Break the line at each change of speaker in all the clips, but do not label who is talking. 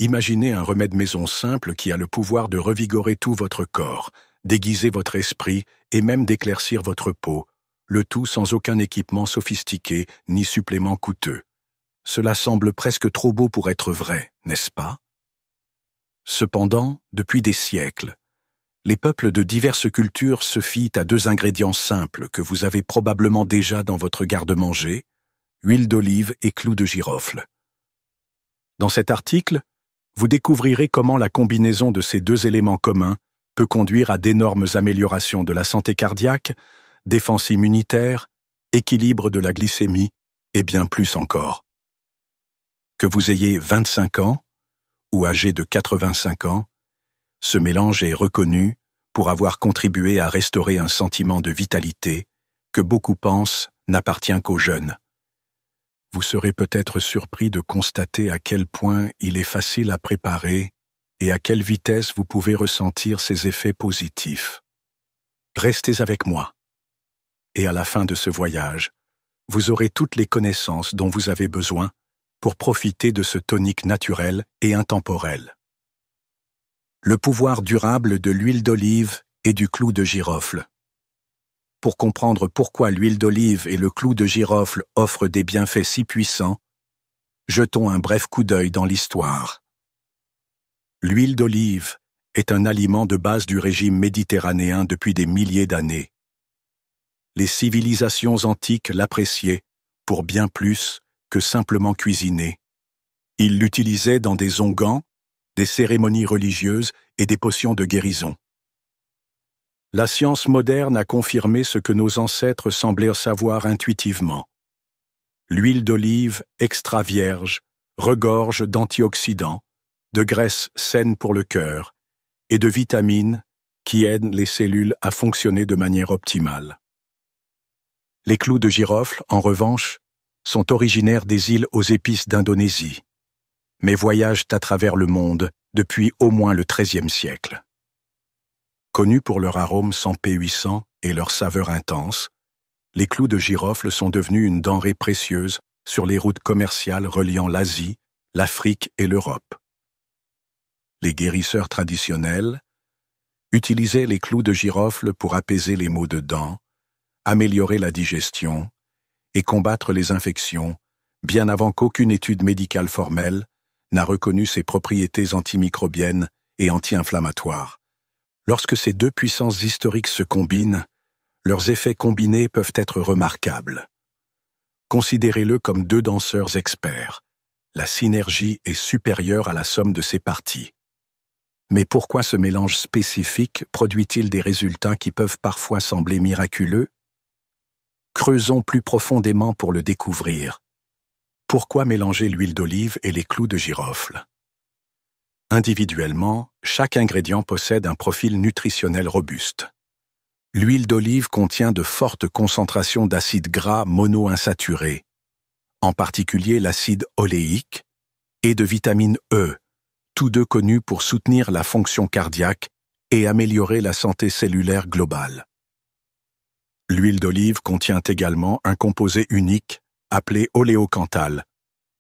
Imaginez un remède maison simple qui a le pouvoir de revigorer tout votre corps, d'aiguiser votre esprit et même d'éclaircir votre peau, le tout sans aucun équipement sophistiqué ni supplément coûteux. Cela semble presque trop beau pour être vrai, n'est-ce pas? Cependant, depuis des siècles, les peuples de diverses cultures se fient à deux ingrédients simples que vous avez probablement déjà dans votre garde-manger, huile d'olive et clous de girofle. Dans cet article, vous découvrirez comment la combinaison de ces deux éléments communs peut conduire à d'énormes améliorations de la santé cardiaque, défense immunitaire, équilibre de la glycémie et bien plus encore. Que vous ayez 25 ans ou âgé de 85 ans, ce mélange est reconnu pour avoir contribué à restaurer un sentiment de vitalité que beaucoup pensent n'appartient qu'aux jeunes. Vous serez peut-être surpris de constater à quel point il est facile à préparer et à quelle vitesse vous pouvez ressentir ses effets positifs. Restez avec moi. Et à la fin de ce voyage, vous aurez toutes les connaissances dont vous avez besoin pour profiter de ce tonique naturel et intemporel. Le pouvoir durable de l'huile d'olive et du clou de girofle. Pour comprendre pourquoi l'huile d'olive et le clou de girofle offrent des bienfaits si puissants, jetons un bref coup d'œil dans l'histoire. L'huile d'olive est un aliment de base du régime méditerranéen depuis des milliers d'années. Les civilisations antiques l'appréciaient pour bien plus que simplement cuisiner. Ils l'utilisaient dans des onguents, des cérémonies religieuses et des potions de guérison. La science moderne a confirmé ce que nos ancêtres semblaient savoir intuitivement. L'huile d'olive extra vierge regorge d'antioxydants, de graisses saines pour le cœur et de vitamines qui aident les cellules à fonctionner de manière optimale. Les clous de girofle, en revanche, sont originaires des îles aux épices d'Indonésie, mais voyagent à travers le monde depuis au moins le XIIIe siècle. Connus pour leur arôme sans P800 et leur saveur intense, les clous de girofle sont devenus une denrée précieuse sur les routes commerciales reliant l'Asie, l'Afrique et l'Europe. Les guérisseurs traditionnels utilisaient les clous de girofle pour apaiser les maux de dents, améliorer la digestion et combattre les infections, bien avant qu'aucune étude médicale formelle n'a reconnu ses propriétés antimicrobiennes et anti-inflammatoires. Lorsque ces deux puissances historiques se combinent, leurs effets combinés peuvent être remarquables. Considérez-le comme deux danseurs experts. La synergie est supérieure à la somme de ses parties. Mais pourquoi ce mélange spécifique produit-il des résultats qui peuvent parfois sembler miraculeux? Creusons plus profondément pour le découvrir. Pourquoi mélanger l'huile d'olive et les clous de girofle? Individuellement, chaque ingrédient possède un profil nutritionnel robuste. L'huile d'olive contient de fortes concentrations d'acides gras monoinsaturés, en particulier l'acide oléique, et de vitamine E, tous deux connus pour soutenir la fonction cardiaque et améliorer la santé cellulaire globale. L'huile d'olive contient également un composé unique appelé oléocanthal,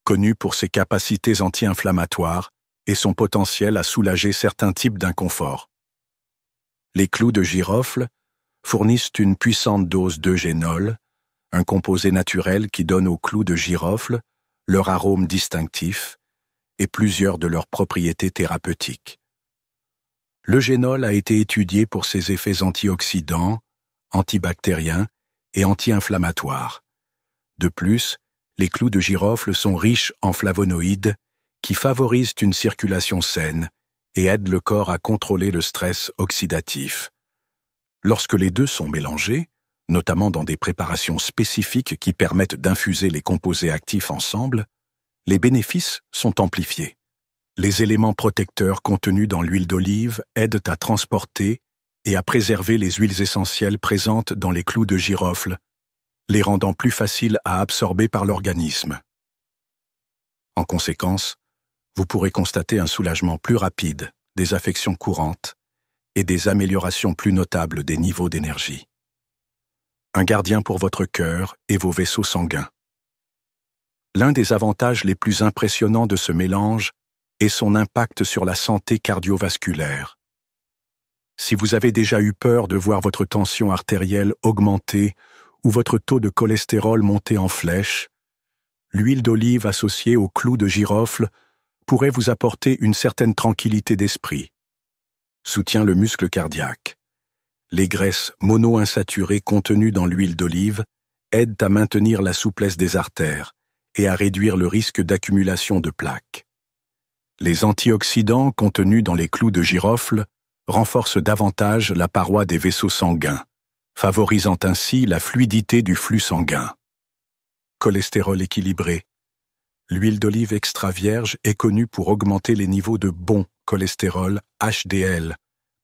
connu pour ses capacités anti-inflammatoires et son potentiel à soulager certains types d'inconfort. Les clous de girofle fournissent une puissante dose d'eugénol, un composé naturel qui donne aux clous de girofle leur arôme distinctif et plusieurs de leurs propriétés thérapeutiques. L'eugénol a été étudié pour ses effets antioxydants, antibactériens et anti-inflammatoires. De plus, les clous de girofle sont riches en flavonoïdes qui favorisent une circulation saine et aident le corps à contrôler le stress oxydatif. Lorsque les deux sont mélangés, notamment dans des préparations spécifiques qui permettent d'infuser les composés actifs ensemble, les bénéfices sont amplifiés. Les éléments protecteurs contenus dans l'huile d'olive aident à transporter et à préserver les huiles essentielles présentes dans les clous de girofle, les rendant plus faciles à absorber par l'organisme. En conséquence, vous pourrez constater un soulagement plus rapide des affections courantes et des améliorations plus notables des niveaux d'énergie. Un gardien pour votre cœur et vos vaisseaux sanguins. L'un des avantages les plus impressionnants de ce mélange et son impact sur la santé cardiovasculaire. Si vous avez déjà eu peur de voir votre tension artérielle augmenter ou votre taux de cholestérol monter en flèche, l'huile d'olive associée au clou de girofle pourrait vous apporter une certaine tranquillité d'esprit. Soutient le muscle cardiaque. Les graisses monoinsaturées contenues dans l'huile d'olive aident à maintenir la souplesse des artères et à réduire le risque d'accumulation de plaques. Les antioxydants contenus dans les clous de girofle renforcent davantage la paroi des vaisseaux sanguins, favorisant ainsi la fluidité du flux sanguin. Cholestérol équilibré. L'huile d'olive extra vierge est connue pour augmenter les niveaux de bon cholestérol HDL,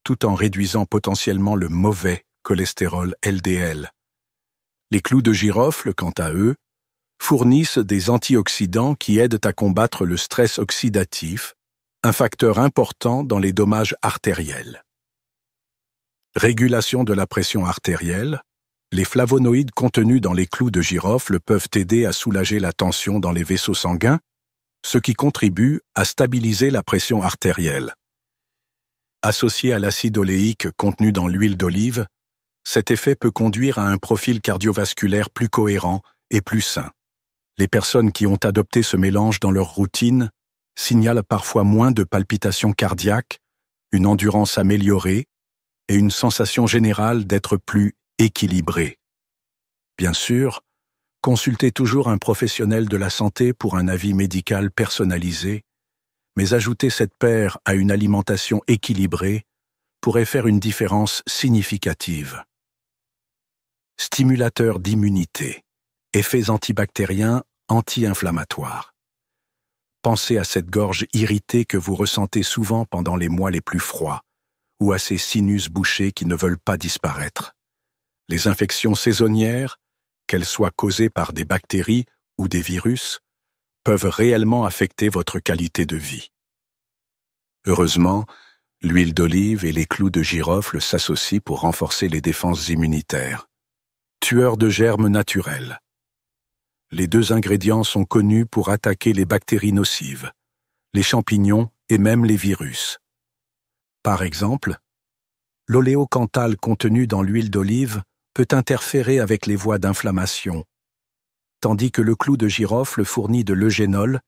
tout en réduisant potentiellement le mauvais cholestérol LDL. Les clous de girofle, quant à eux, fournissent des antioxydants qui aident à combattre le stress oxydatif, un facteur important dans les dommages artériels. Régulation de la pression artérielle. Les flavonoïdes contenus dans les clous de girofle peuvent aider à soulager la tension dans les vaisseaux sanguins, ce qui contribue à stabiliser la pression artérielle. Associé à l'acide oléique contenu dans l'huile d'olive, cet effet peut conduire à un profil cardiovasculaire plus cohérent et plus sain. Les personnes qui ont adopté ce mélange dans leur routine signalent parfois moins de palpitations cardiaques, une endurance améliorée et une sensation générale d'être plus équilibré. Bien sûr, consultez toujours un professionnel de la santé pour un avis médical personnalisé, mais ajouter cette paire à une alimentation équilibrée pourrait faire une différence significative. Stimulateur d'immunité. Effets antibactériens, anti-inflammatoires. Pensez à cette gorge irritée que vous ressentez souvent pendant les mois les plus froids, ou à ces sinus bouchés qui ne veulent pas disparaître. Les infections saisonnières, qu'elles soient causées par des bactéries ou des virus, peuvent réellement affecter votre qualité de vie. Heureusement, l'huile d'olive et les clous de girofle s'associent pour renforcer les défenses immunitaires. Tueurs de germes naturels. Les deux ingrédients sont connus pour attaquer les bactéries nocives, les champignons et même les virus. Par exemple, l'oléocanthal contenu dans l'huile d'olive peut interférer avec les voies d'inflammation, tandis que le clou de girofle fournit de l'eugénol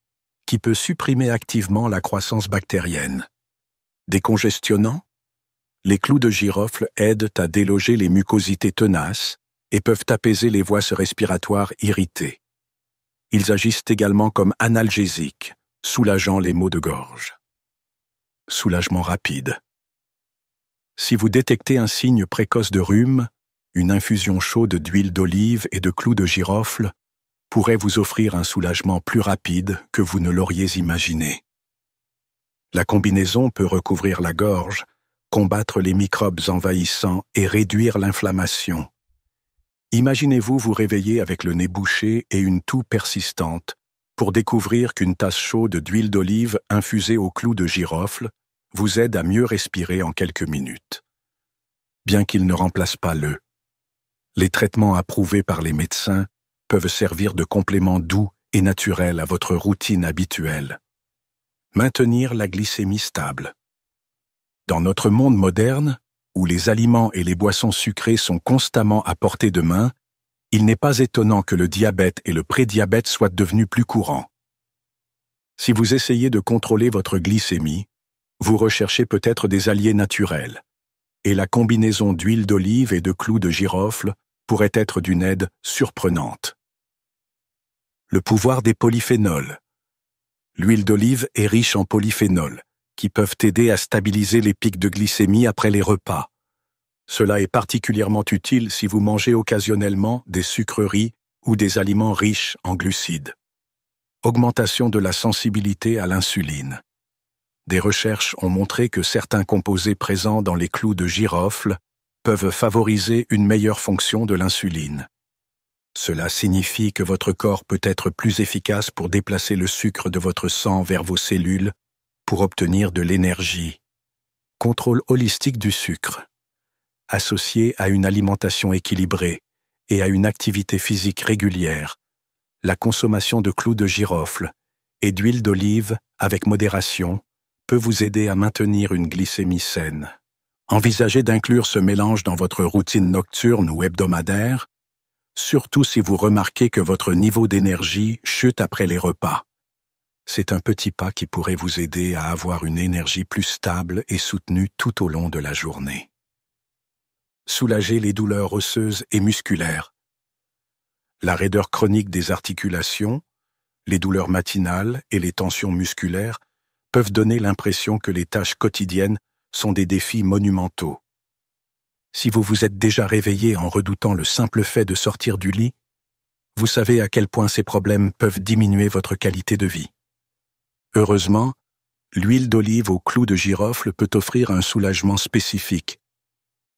qui peut supprimer activement la croissance bactérienne. Décongestionnants, les clous de girofle aident à déloger les mucosités tenaces et peuvent apaiser les voies respiratoires irritées. Ils agissent également comme analgésiques, soulageant les maux de gorge. Soulagement rapide. Si vous détectez un signe précoce de rhume, une infusion chaude d'huile d'olive et de clous de girofle pourrait vous offrir un soulagement plus rapide que vous ne l'auriez imaginé. La combinaison peut recouvrir la gorge, combattre les microbes envahissants et réduire l'inflammation. Imaginez-vous vous réveiller avec le nez bouché et une toux persistante pour découvrir qu'une tasse chaude d'huile d'olive infusée au clou de girofle vous aide à mieux respirer en quelques minutes. Bien qu'il ne remplace pas les traitements approuvés par les médecins peuvent servir de complément doux et naturel à votre routine habituelle. Maintenir la glycémie stable. Dans notre monde moderne, où les aliments et les boissons sucrées sont constamment à portée de main, il n'est pas étonnant que le diabète et le prédiabète soient devenus plus courants. Si vous essayez de contrôler votre glycémie, vous recherchez peut-être des alliés naturels, et la combinaison d'huile d'olive et de clous de girofle pourrait être d'une aide surprenante. Le pouvoir des polyphénols. L'huile d'olive est riche en polyphénols, qui peuvent aider à stabiliser les pics de glycémie après les repas. Cela est particulièrement utile si vous mangez occasionnellement des sucreries ou des aliments riches en glucides. Augmentation de la sensibilité à l'insuline. Des recherches ont montré que certains composés présents dans les clous de girofle peuvent favoriser une meilleure fonction de l'insuline. Cela signifie que votre corps peut être plus efficace pour déplacer le sucre de votre sang vers vos cellules pour obtenir de l'énergie. Contrôle holistique du sucre. Associé à une alimentation équilibrée et à une activité physique régulière, la consommation de clous de girofle et d'huile d'olive, avec modération, peut vous aider à maintenir une glycémie saine. Envisagez d'inclure ce mélange dans votre routine nocturne ou hebdomadaire, surtout si vous remarquez que votre niveau d'énergie chute après les repas. C'est un petit pas qui pourrait vous aider à avoir une énergie plus stable et soutenue tout au long de la journée. Soulager les douleurs osseuses et musculaires. La raideur chronique des articulations, les douleurs matinales et les tensions musculaires peuvent donner l'impression que les tâches quotidiennes sont des défis monumentaux. Si vous vous êtes déjà réveillé en redoutant le simple fait de sortir du lit, vous savez à quel point ces problèmes peuvent diminuer votre qualité de vie. Heureusement, l'huile d'olive au clou de girofle peut offrir un soulagement spécifique.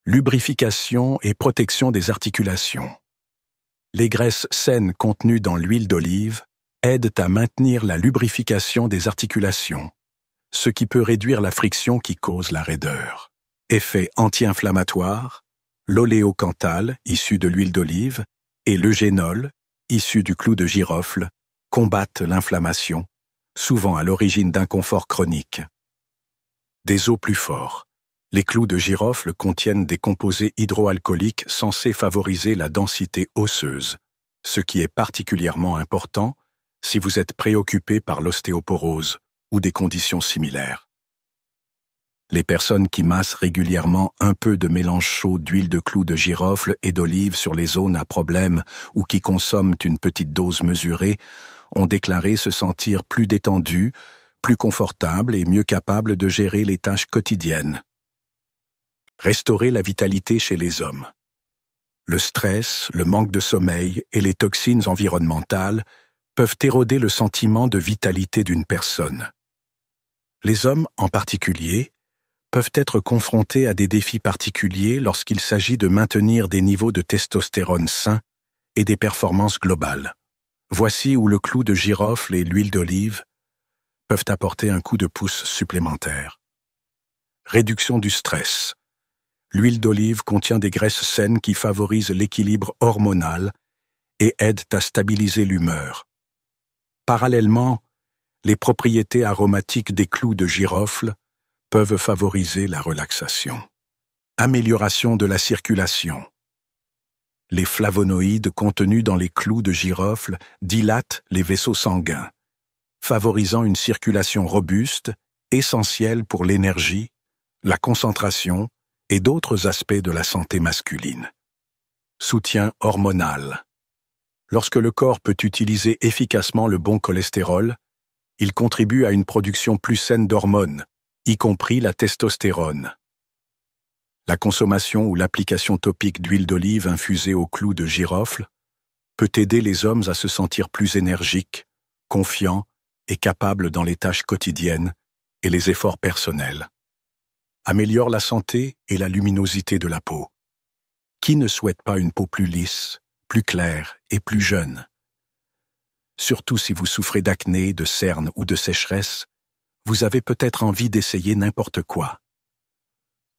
Lubrification et protection des articulations. Les graisses saines contenues dans l'huile d'olive aident à maintenir la lubrification des articulations, ce qui peut réduire la friction qui cause la raideur. Effet anti-inflammatoire, l'oléocanthal, issu de l'huile d'olive, et l'eugénol, issu du clou de girofle, combattent l'inflammation, souvent à l'origine d'inconfort chronique. Des os plus forts. Les clous de girofle contiennent des composés hydroalcooliques censés favoriser la densité osseuse, ce qui est particulièrement important si vous êtes préoccupé par l'ostéoporose ou des conditions similaires. Les personnes qui massent régulièrement un peu de mélange chaud d'huile de clou de girofle et d'olive sur les zones à problème ou qui consomment une petite dose mesurée ont déclaré se sentir plus détendues, plus confortables et mieux capables de gérer les tâches quotidiennes. Restaurer la vitalité chez les hommes. Le stress, le manque de sommeil et les toxines environnementales peuvent éroder le sentiment de vitalité d'une personne. Les hommes, en particulier, peuvent être confrontés à des défis particuliers lorsqu'il s'agit de maintenir des niveaux de testostérone sains et des performances globales. Voici où le clou de girofle et l'huile d'olive peuvent apporter un coup de pouce supplémentaire. Réduction du stress. L'huile d'olive contient des graisses saines qui favorisent l'équilibre hormonal et aident à stabiliser l'humeur. Parallèlement, les propriétés aromatiques des clous de girofle peuvent favoriser la relaxation. Amélioration de la circulation. Les flavonoïdes contenus dans les clous de girofle dilatent les vaisseaux sanguins, favorisant une circulation robuste, essentielle pour l'énergie, la concentration et d'autres aspects de la santé masculine. Soutien hormonal. Lorsque le corps peut utiliser efficacement le bon cholestérol, il contribue à une production plus saine d'hormones, y compris la testostérone. La consommation ou l'application topique d'huile d'olive infusée au clou de girofle peut aider les hommes à se sentir plus énergiques, confiants et capables dans les tâches quotidiennes et les efforts personnels. Améliore la santé et la luminosité de la peau. Qui ne souhaite pas une peau plus lisse, plus claire et plus jeune? Surtout si vous souffrez d'acné, de cernes ou de sécheresse, vous avez peut-être envie d'essayer n'importe quoi.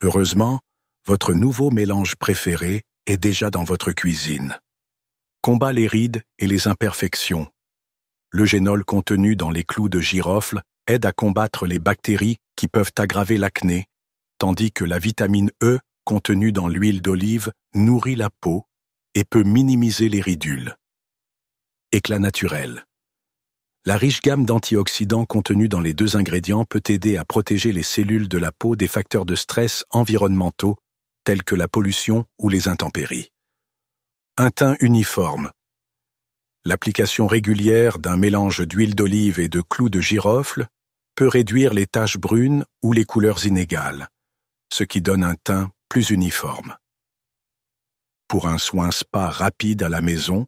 Heureusement, votre nouveau mélange préféré est déjà dans votre cuisine. Combat les rides et les imperfections. L'eugénol contenu dans les clous de girofle aide à combattre les bactéries qui peuvent aggraver l'acné, tandis que la vitamine E contenue dans l'huile d'olive nourrit la peau et peut minimiser les ridules. Éclat naturel. La riche gamme d'antioxydants contenus dans les deux ingrédients peut aider à protéger les cellules de la peau des facteurs de stress environnementaux tels que la pollution ou les intempéries. Un teint uniforme. L'application régulière d'un mélange d'huile d'olive et de clous de girofle peut réduire les taches brunes ou les couleurs inégales, ce qui donne un teint plus uniforme. Pour un soin spa rapide à la maison,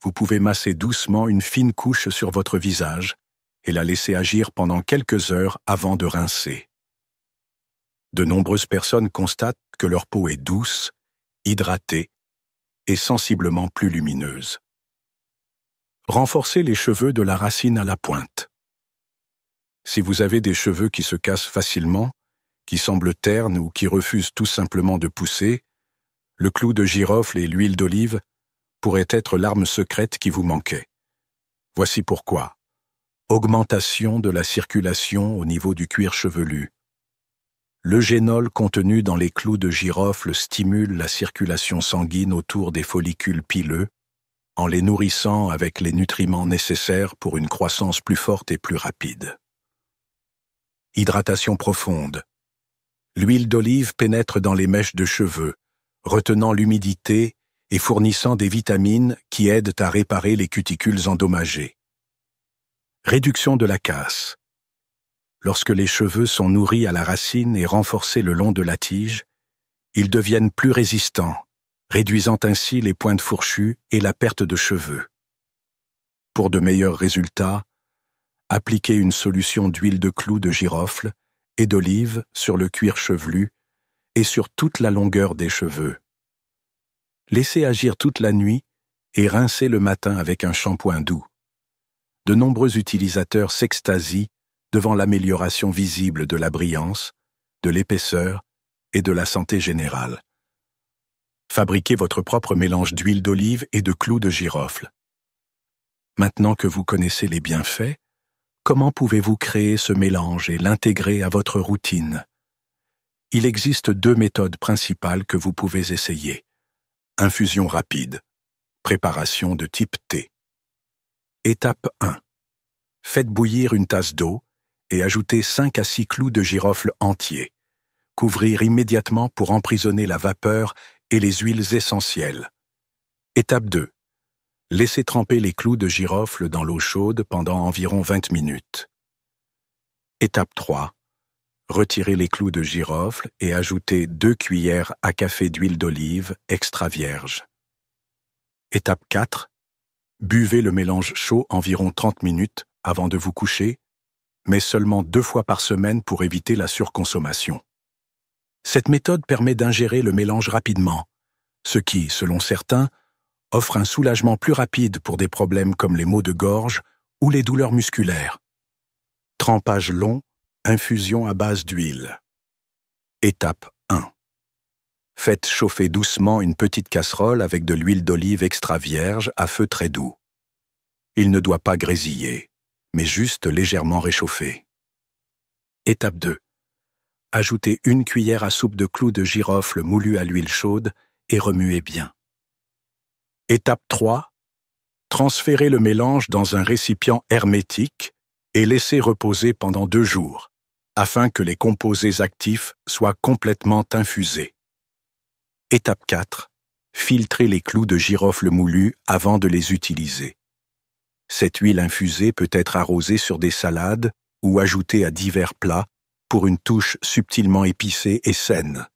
vous pouvez masser doucement une fine couche sur votre visage et la laisser agir pendant quelques heures avant de rincer. De nombreuses personnes constatent que leur peau est douce, hydratée et sensiblement plus lumineuse. Renforcez les cheveux de la racine à la pointe. Si vous avez des cheveux qui se cassent facilement, qui semblent ternes ou qui refusent tout simplement de pousser, le clou de girofle et l'huile d'olive pourraient être l'arme secrète qui vous manquait. Voici pourquoi. Augmentation de la circulation au niveau du cuir chevelu. L'eugénol contenu dans les clous de girofle stimule la circulation sanguine autour des follicules pileux en les nourrissant avec les nutriments nécessaires pour une croissance plus forte et plus rapide. Hydratation profonde. L'huile d'olive pénètre dans les mèches de cheveux, retenant l'humidité et fournissant des vitamines qui aident à réparer les cuticules endommagées. Réduction de la casse. Lorsque les cheveux sont nourris à la racine et renforcés le long de la tige, ils deviennent plus résistants, réduisant ainsi les pointes fourchues et la perte de cheveux. Pour de meilleurs résultats, appliquez une solution d'huile de clou de girofle et d'olive sur le cuir chevelu et sur toute la longueur des cheveux. Laissez agir toute la nuit et rincez le matin avec un shampoing doux. De nombreux utilisateurs s'extasient devant l'amélioration visible de la brillance, de l'épaisseur et de la santé générale. Fabriquez votre propre mélange d'huile d'olive et de clous de girofle. Maintenant que vous connaissez les bienfaits, comment pouvez-vous créer ce mélange et l'intégrer à votre routine? Il existe 2 méthodes principales que vous pouvez essayer. Infusion rapide. Préparation de type thé. Étape 1. Faites bouillir une tasse d'eau et ajoutez 5 à 6 clous de girofle entiers. Couvrir immédiatement pour emprisonner la vapeur et les huiles essentielles. Étape 2. Laissez tremper les clous de girofle dans l'eau chaude pendant environ 20 minutes. Étape 3. Retirez les clous de girofle et ajoutez 2 cuillères à café d'huile d'olive extra vierge. Étape 4. Buvez le mélange chaud environ 30 minutes avant de vous coucher, mais seulement 2 fois par semaine pour éviter la surconsommation. Cette méthode permet d'ingérer le mélange rapidement, ce qui, selon certains, offre un soulagement plus rapide pour des problèmes comme les maux de gorge ou les douleurs musculaires. Trempage long, infusion à base d'huile. Étape 1. Faites chauffer doucement une petite casserole avec de l'huile d'olive extra vierge à feu très doux. Il ne doit pas grésiller, mais juste légèrement réchauffer. Étape 2. Ajoutez 1 cuillère à soupe de clous de girofle moulus à l'huile chaude et remuez bien. Étape 3. Transférez le mélange dans un récipient hermétique et laissez reposer pendant 2 jours, afin que les composés actifs soient complètement infusés. Étape 4. Filtrez les clous de girofle moulus avant de les utiliser. Cette huile infusée peut être arrosée sur des salades ou ajoutée à divers plats pour une touche subtilement épicée et saine.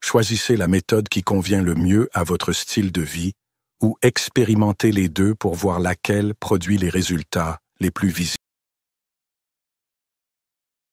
Choisissez la méthode qui convient le mieux à votre style de vie ou expérimentez les deux pour voir laquelle produit les résultats les plus visibles.